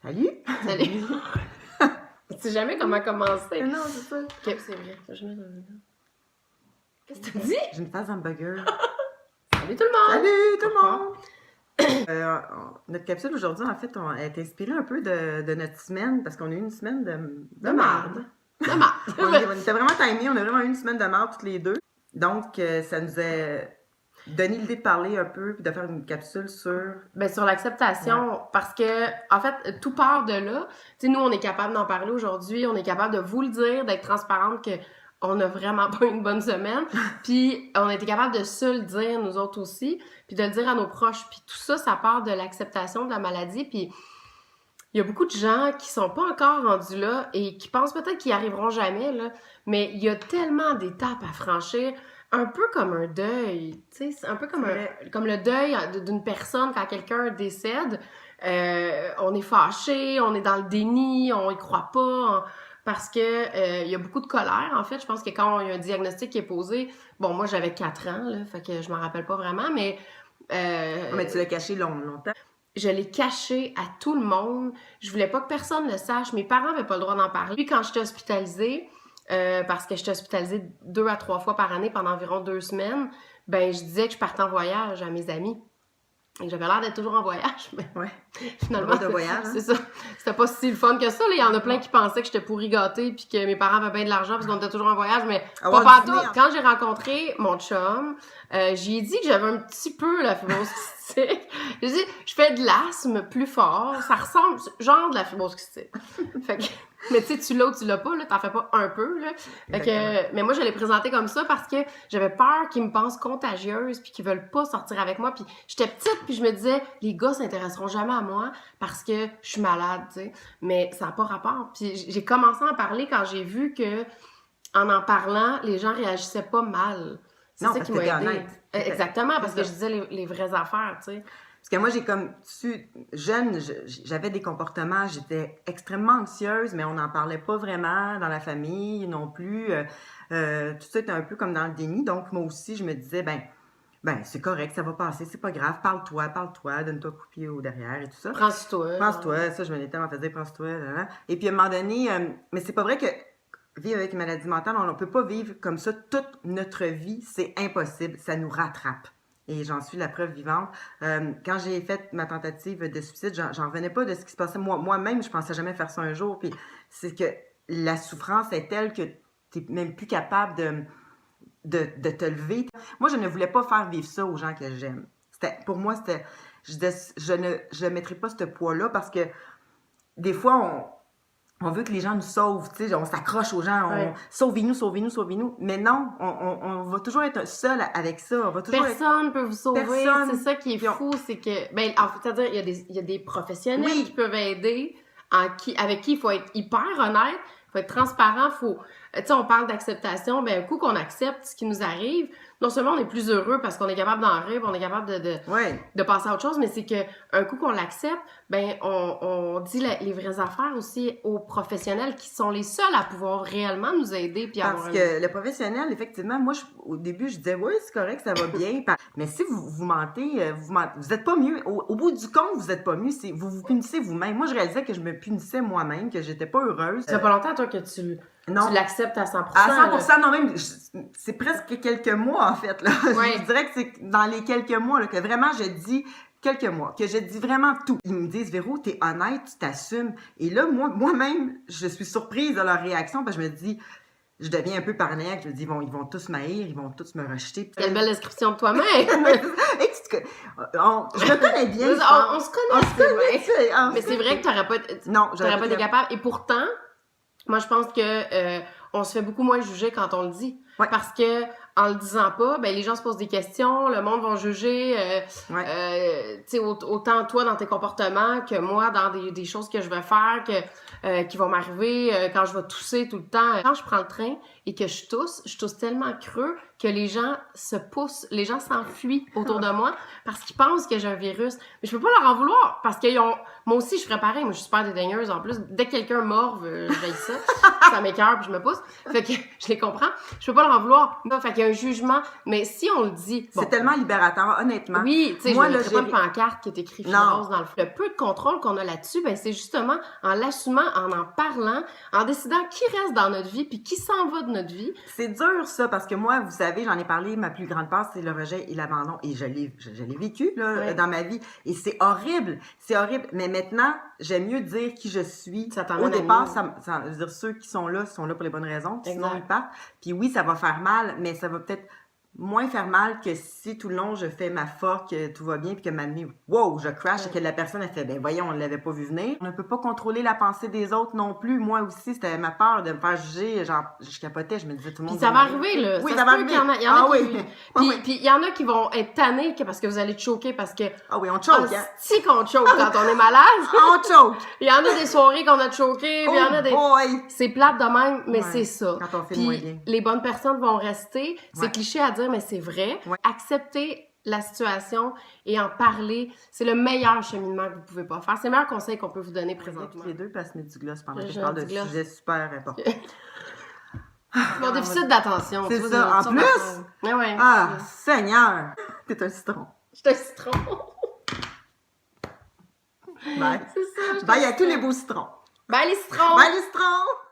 Salut! Salut! Tu sais jamais comment commencer. Non, c'est ça. Ok, c'est vrai. Qu'est-ce que tu dis? J'ai une phase hamburger. Salut tout le monde! Salut tout le monde! Notre capsule aujourd'hui, en fait, elle est inspirée un peu de notre semaine, parce qu'on a eu une semaine de marde. De marde. On était vraiment timés, on a vraiment eu une semaine de marde toutes les deux. Donc, ça nous a donné l'idée de parler un peu, puis de faire une capsule sur... Ben, sur l'acceptation, parce que, en fait, tout part de là. Tu sais, nous, on est capable d'en parler aujourd'hui, on est capable de vous le dire, d'être transparente que on n'a vraiment pas une bonne semaine, puis on a été capable de se le dire, nous autres aussi, puis de le dire à nos proches, puis tout ça, ça part de l'acceptation de la maladie, puis il y a beaucoup de gens qui sont pas encore rendus là et qui pensent peut-être qu'ils y arriveront jamais, là, mais il y a tellement d'étapes à franchir, un peu comme un deuil, tu sais, c'est un peu comme, comme le deuil d'une personne quand quelqu'un décède. On est fâché, on est dans le déni, on y croit pas, parce que il y a beaucoup de colère, en fait. Je pense que quand il y a un diagnostic qui est posé, bon, moi, j'avais 4 ans, là, fait que je m'en rappelle pas vraiment, mais... Mais tu l'as caché longtemps. Je l'ai caché à tout le monde. Je voulais pas que personne le sache. Mes parents avaient pas le droit d'en parler. Puis quand j'étais hospitalisée, parce que j'étais hospitalisée 2 à 3 fois par année pendant environ 2 semaines, ben je disais que je partais en voyage à mes amis. Et j'avais l'air d'être toujours en voyage, mais Ouais. finalement, de voyage, hein? c'est ça. C'était pas si le fun que ça. Il y en a plein qui pensaient que j'étais pourri gâtée puis que mes parents avaient bien de l'argent parce qu'on était toujours en voyage, mais pas partout. Quand j'ai rencontré mon chum, j'ai dit que j'avais un petit peu la fibrose kystique. J'ai dit, je fais de l'asthme plus fort. Ça ressemble genre de la fibrose kystique. Fait que, mais tu sais, tu l'as ou tu l'as pas, là, t'en fais pas un peu, là. Fait que, mais moi, je l'ai présenté comme ça parce que j'avais peur qu'ils me pensent contagieuse puis qu'ils veulent pas sortir avec moi. Puis j'étais petite puis je me disais, les gars s'intéresseront jamais à moi parce que je suis malade, tu sais. Mais ça n'a pas rapport. Puis j'ai commencé à en parler quand j'ai vu que, en parlant, les gens réagissaient pas mal. C'est ça qui m'a aidée. Exactement, parce que je disais les vraies affaires, tu sais. Parce que moi, j'ai comme jeune, j'avais des comportements, j'étais extrêmement anxieuse, mais on n'en parlait pas vraiment dans la famille non plus. Tout ça était un peu comme dans le déni. Donc, moi aussi, je me disais, ben c'est correct, ça va passer, c'est pas grave, parle-toi, donne-toi un coup de pied au derrière et tout ça. Prends-toi, ça, je me l'ai tellement fait dire, prends-toi. Et puis, à un moment donné, mais c'est pas vrai que vivre avec une maladie mentale, on ne peut pas vivre comme ça toute notre vie, c'est impossible, ça nous rattrape. Et j'en suis la preuve vivante. Quand j'ai fait ma tentative de suicide, j'en revenais pas de ce qui se passait. Moi-même, je pensais jamais faire ça un jour. Puis c'est que la souffrance est telle que tu n'es même plus capable de te lever. Moi, je ne voulais pas faire vivre ça aux gens que j'aime. Pour moi, je ne mettrais pas ce poids-là parce que des fois, on veut que les gens nous sauvent, tu sais, on s'accroche aux gens, sauvez-nous. Mais non, on va toujours être seul avec ça. Personne ne peut vous sauver. C'est ça qui est fou, c'est que, ben, en fait, c'est-à-dire, il y a des professionnels qui peuvent aider, avec qui il faut être hyper honnête, il faut être transparent, tu sais, on parle d'acceptation, ben, un coup qu'on accepte ce qui nous arrive, non seulement on est plus heureux parce qu'on est capable d'en rire, on est capable de passer à autre chose, mais c'est que un coup qu'on l'accepte, ben on dit les vraies affaires aussi aux professionnels qui sont les seuls à pouvoir réellement nous aider. Puis parce que le professionnel, effectivement, moi, au début, je disais, oui, c'est correct, ça va bien. Mais si vous mentez, vous êtes pas mieux. Au bout du compte, vous êtes pas mieux. Vous vous punissez vous-même. Moi, je réalisais que je me punissais moi-même, que j'étais pas heureuse. Ça fait pas longtemps, toi, que tu l'acceptes à 100%. À 100%, non, même, c'est presque quelques mois, en fait, là. Ouais. Je dirais que c'est dans les quelques mois, là, que vraiment, je dis quelques mois, que je dis vraiment tout. Ils me disent, Véro, t'es honnête, tu t'assumes. Et là, moi-même, je suis surprise de leur réaction, parce que je me dis, je deviens un peu paranoïaque. Je me dis, ils vont tous m'haïr, ils vont tous me rejeter. Quelle belle description de toi-même! Je me connais bien. On se connaît. Mais c'est vrai que t'aurais pas été capable. Et pourtant, moi, je pense que on se fait beaucoup moins juger quand on le dit. Ouais. Parce que en le disant pas, ben les gens se posent des questions, le monde va juger, tu sais, autant toi dans tes comportements que moi dans des choses que je vais faire, qui vont m'arriver quand je vais tousser tout le temps. Quand je prends le train et que je tousse tellement creux que les gens se poussent, les gens s'enfuient autour de moi parce qu'ils pensent que j'ai un virus. Mais je peux pas leur en vouloir parce qu'ils ont... Moi aussi, je ferais pareil. Moi, je suis super dédaigneuse. En plus, dès que quelqu'un morve, j'haïs ça. Ça m'écoeure puis je me pousse. Fait que je les comprends. Je peux pas leur en vouloir. Fait qu'il a un jugement, mais si on le dit... C'est tellement libérateur, honnêtement. Oui, tu sais, je Moi, ne là, mettrai pas de pancarte qui est écrit Non. Fibrose dans le fleuve. Le peu de contrôle qu'on a là-dessus, ben c'est justement en l'assumant, en parlant, en décidant qui reste dans notre vie puis qui s'en va de notre vie. C'est dur, ça, parce que moi, vous savez, j'en ai parlé, ma plus grande peur, c'est le rejet et l'abandon. Et je l'ai vécu, là, Ouais. dans ma vie. Et c'est horrible. C'est horrible. Mais maintenant, j'aime mieux dire qui je suis. Ça t'emmène Au à départ, mieux. je veux dire, ceux qui sont là pour les bonnes raisons. Puis sinon, Exact. ils partent. Puis oui, ça va faire mal, mais ça va peut-être moins faire mal que si tout le long je fais ma force, que tout va bien, puis que maintenant, wow, je crash, et que la personne a fait, ben voyons, on ne l'avait pas vu venir. On ne peut pas contrôler la pensée des autres non plus. Moi aussi, c'était ma peur de me faire juger. Genre, je capotais, je me disais tout le monde. Puis ça va arriver, là. Oui, ça ça se va peut arriver. qu'il y en a, Oui. Puis il y en a qui vont être tannés parce que vous allez te choquer parce que... Ah oui, on choke, hein? Si qu'on choke quand on est malade. On choke! Il y en a des soirées qu'on a choqué, puis il y en a des... boy! C'est plate de même, mais Ouais. c'est ça. Quand on fait moins Puis bien. les bonnes personnes vont rester. C'est Ouais. cliché à dire, mais c'est vrai. Ouais. Accepter la situation et en parler, c'est le meilleur cheminement que vous pouvez pas faire. C'est le meilleur conseil qu'on peut vous donner présentement. Les deux passent du gloss pendant que je J'ai parle un de gloss. sujets super importants. Mon déficit d'attention. C'est tu vois, ça. c'est En une plus? affaire. Ouais, ouais. Ah, Seigneur! T'es un citron. Je te citron. Bye. C'est ça. je te Bye à tous citron. les beaux citrons. Bye les citrons. Bye les citrons!